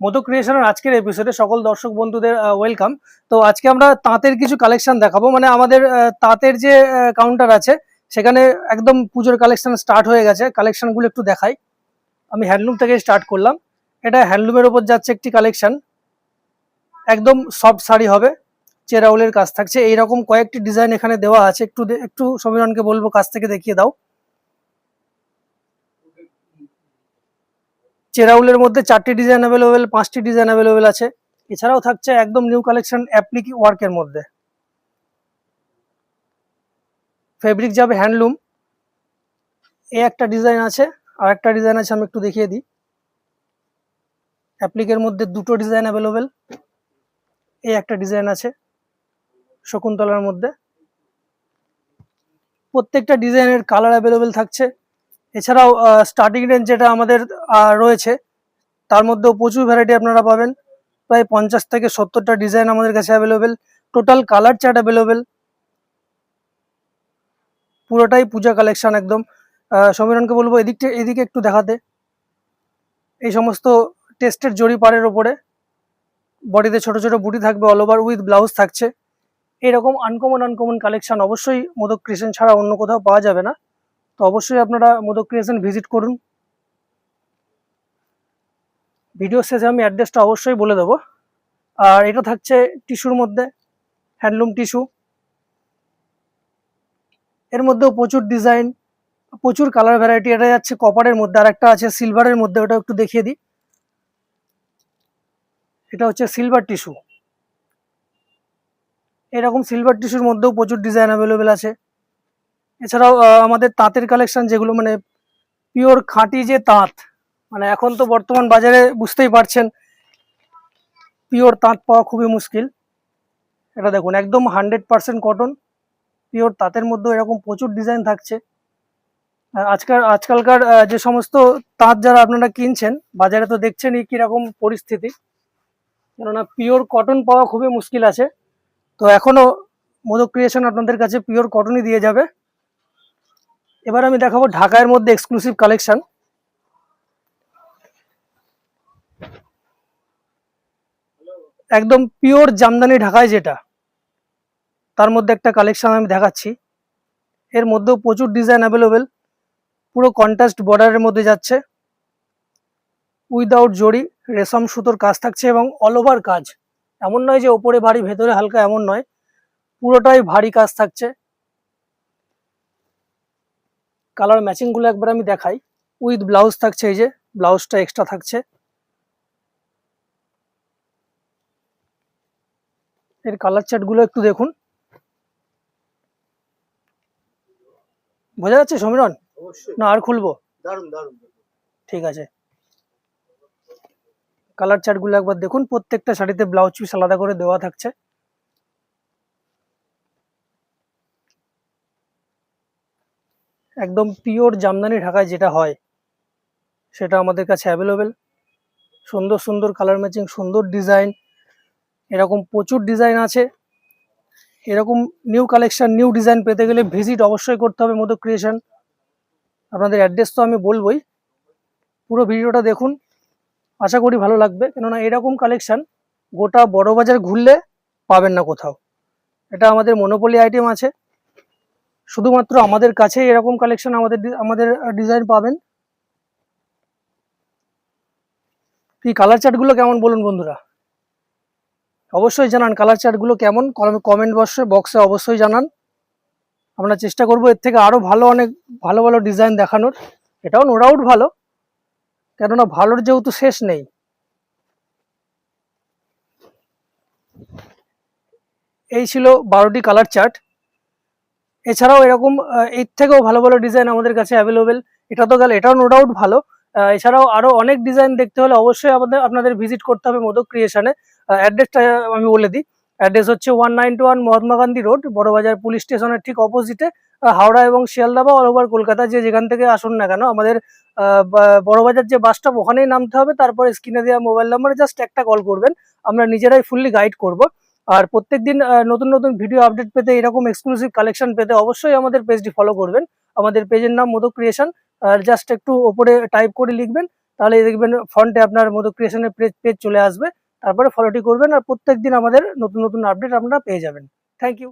মোদক ক্রিয়েশনের আজকের এপিসোডে সকল দর্শক বন্ধুদের ওয়েলকাম। তো আজকে আমরা তাঁতের কিছু কালেকশন দেখাবো, মানে আমাদের তাঁতের যে কাউন্টার আছে সেখানে একদম পুজোর কালেকশন স্টার্ট হয়ে গেছে। কালেকশনগুলো একটু দেখাই। আমি হ্যান্ডলুম থেকে স্টার্ট করলাম। এটা হ্যান্ডলুমের ওপর যাচ্ছে একটি কালেকশন, একদম সফট শাড়ি হবে, চেরাউলের কাজ থাকছে। এইরকম কয়েকটি ডিজাইন এখানে দেওয়া আছে। একটু সমীরণকে বলবো কাছ থেকে দেখিয়ে দাও। চেরাউলের মধ্যে 4টি ডিজাইন অ্যাভেলেবেল, 5টি ডিজাইন অ্যাভেলেবেল আছে। এছাড়াও থাকছে একদম নিউ কালেকশন অ্যাপ্লিক ওয়ার্কের মধ্যে। ফেব্রিক যাবে হ্যান্ডলুম। এই একটা ডিজাইন আছে, আর একটা ডিজাইন আছে, আমি একটু দেখিয়ে দিই। অ্যাপ্লিকের মধ্যে দুটো ডিজাইন অ্যাভেলেবেল। এই একটা ডিজাইন আছে শকুন্তলার মধ্যে। প্রত্যেকটা ডিজাইনের কালার অ্যাভেলেবেল থাকছে। এছাড়াও স্টার্টিং রেঞ্জ যেটা আমাদের রয়েছে তার মধ্যেও প্রচুর ভ্যারাইটি আপনারা পাবেন। প্রায় 50 থেকে 70টা ডিজাইন আমাদের কাছে available. Total colour chart available. পুরোটাই পূজা কালেকশন একদম। সমীরণকে বলবো এদিকে একটু দেখাতে। এই সমস্ত টেস্টের জরি পাড়ের ওপরে বডিতে ছোট ছোট বুটি থাকবে, অল ওভার উইথ ব্লাউজ থাকছে। এরকম আনকমন কালেকশন অবশ্যই মোদক ক্রিয়েশন ছাড়া অন্য কোথাও পাওয়া যাবে না। তো অবশ্যই আপনারা মোদক ক্রিয়েশন ভিজিট করুন। ভিডিও শেষে আমি অ্যাড্রেসটা অবশ্যই বলে দেবো। আর এটা থাকছে টিস্যুর মধ্যে, হ্যান্ডলুম টিস্যু। এর মধ্যেও প্রচুর ডিজাইন, প্রচুর কালার ভ্যারাইটি। এটা যাচ্ছে কপারের মধ্যে, আর একটা আছে সিলভারের মধ্যে, ওটা একটু দেখিয়ে দিই। এটা হচ্ছে সিলভার টিস্যু। এরকম সিলভার টিস্যুর মধ্যেও প্রচুর ডিজাইন অ্যাভেলেবেল আছে। এছাড়াও আমাদের তাঁতের কালেকশন, যেগুলো মানে পিওর খাঁটি যে তাঁত, মানে এখন তো বর্তমান বাজারে বুঝতেই পারছেন পিওর তাঁত পাওয়া খুবই মুশকিল। এটা দেখুন, একদম 100% কটন, পিওর তাঁতের মধ্যেও এরকম প্রচুর ডিজাইন থাকছে। আজকালকার যে সমস্ত তাঁত যারা আপনারা কিনছেন বাজারে, তো দেখছেনই কিরকম পরিস্থিতি, কেননা পিওর কটন পাওয়া খুবই মুশকিল আছে। তো এখনো মোদক ক্রিয়েশন আপনাদের কাছে পিওর কটনই দিয়ে যাবে। এবার আমি দেখাবো ঢাকার মধ্যে এক্সক্লুসিভ কালেকশন। একদম পিওর জামদানি ঢাকায় যেটা, তার মধ্যে একটা কালেকশন আমি দেখাচ্ছি। এর মধ্যেও প্রচুর ডিজাইন অ্যাভেলেবেল। পুরো কন্ট্রাস্ট বর্ডারের মধ্যে যাচ্ছে, উইদাউট জরি, রেশম সুতোর কাজ থাকছে এবং অল ওভার কাজ। এমন নয় যে ওপরে ভারী ভেতরে হালকা, এমন নয়, পুরোটাই ভারী কাজ থাকছে। কালার ম্যাচিং গুলো একবার আমি দেখাই। উইথ ব্লাউজ থাকছে, এই যে ব্লাউজটা এক্সট্রা থাকছে। এর কালার চার্ট গুলো একটু দেখুন। বোঝা যাচ্ছে সমীরণ? না আর খুলবো? ঠিক আছে। কালার চার্ট গুলো একবার দেখুন। প্রত্যেকটা শাড়িতে ব্লাউজ পিস আলাদা করে দেওয়া থাকছে। একদম পিওর জামদানি ঢাকায় যেটা হয় সেটা আমাদের কাছে অ্যাভেলেবেল। সুন্দর সুন্দর কালার ম্যাচিং, সুন্দর ডিজাইন, এরকম প্রচুর ডিজাইন আছে। এরকম নিউ কালেকশন, নিউ ডিজাইন পেতে গেলে ভিজিট অবশ্যই করতে হবে মোদক ক্রিয়েশন। আপনাদের অ্যাড্রেস তো আমি বলবোই। পুরো ভিডিওটা দেখুন, আশা করি ভালো লাগবে, কেননা এরকম কালেকশন গোটা বড়বাজার ঘুরলে পাবেন না কোথাও। এটা আমাদের মনোপলি আইটেম আছে, শুধুমাত্র আমাদের কাছে এরকম কালেকশন, আমাদের ডিজাইন পাবেন। এই কালার চার্টগুলো কেমন বলুন বন্ধুরা? অবশ্যই জানান কালার চার্টগুলো কেমন, কমেন্ট বক্সে অবশ্যই জানান। আমরা চেষ্টা করব এর থেকে আরো ভালো, অনেক ভালো ভালো ডিজাইন দেখানোর। এটাও নো ডাউট ভালো, কেননা ভালোর যেহেতু শেষ নেই। এই ছিল 12টি কালার চার্ট। এছাড়াও এরকম এর থেকেও ভালো ভালো ডিজাইন আমাদের কাছে অ্যাভেলেবেল। এটা তো গেল, এটাও নো ডাউট ভালো। এছাড়াও আরো অনেক ডিজাইন দেখতে হলে অবশ্যই আপনাদের ভিজিট করতে হবে মোদক ক্রিয়েশনে। অ্যাড্রেসটা আমি বলে দিই। অ্যাড্রেস হচ্ছে 191 মহাত্মা গান্ধী রোড, বড়বাজার পুলিশ স্টেশনের ঠিক অপোজিটে। হাওড়া এবং শিয়ালদা বা অল ওভার কলকাতা যে যেখান থেকে আসুন না কেন, আমাদের বড়বাজার যে বাস স্টপ, ওখানেই নামতে হবে। তারপরে স্ক্রিনে দেওয়া মোবাইল নাম্বারে জাস্ট একটা কল করবেন, আমরা নিজেরাই ফুললি গাইড করব। আর প্রত্যেকদিন নতুন নতুন ভিডিও আপডেট পেতে, এরকম এক্সক্লুসিভ কালেকশন পেতে অবশ্যই আমাদের পেজটি ফলো করবেন। আমাদের পেজের নাম মোদক ক্রিয়েশন। আর জাস্ট একটু ওপরে টাইপ করে লিখবেন, তাহলে দেখবেন ফ্রন্টে আপনার মধু ক্রিয়েশনের পেজ চলে আসবে। তারপরে ফলোটি করবেন আর প্রত্যেকদিন আমাদের নতুন নতুন আপডেট আপনারা পেয়ে যাবেন। Thank you.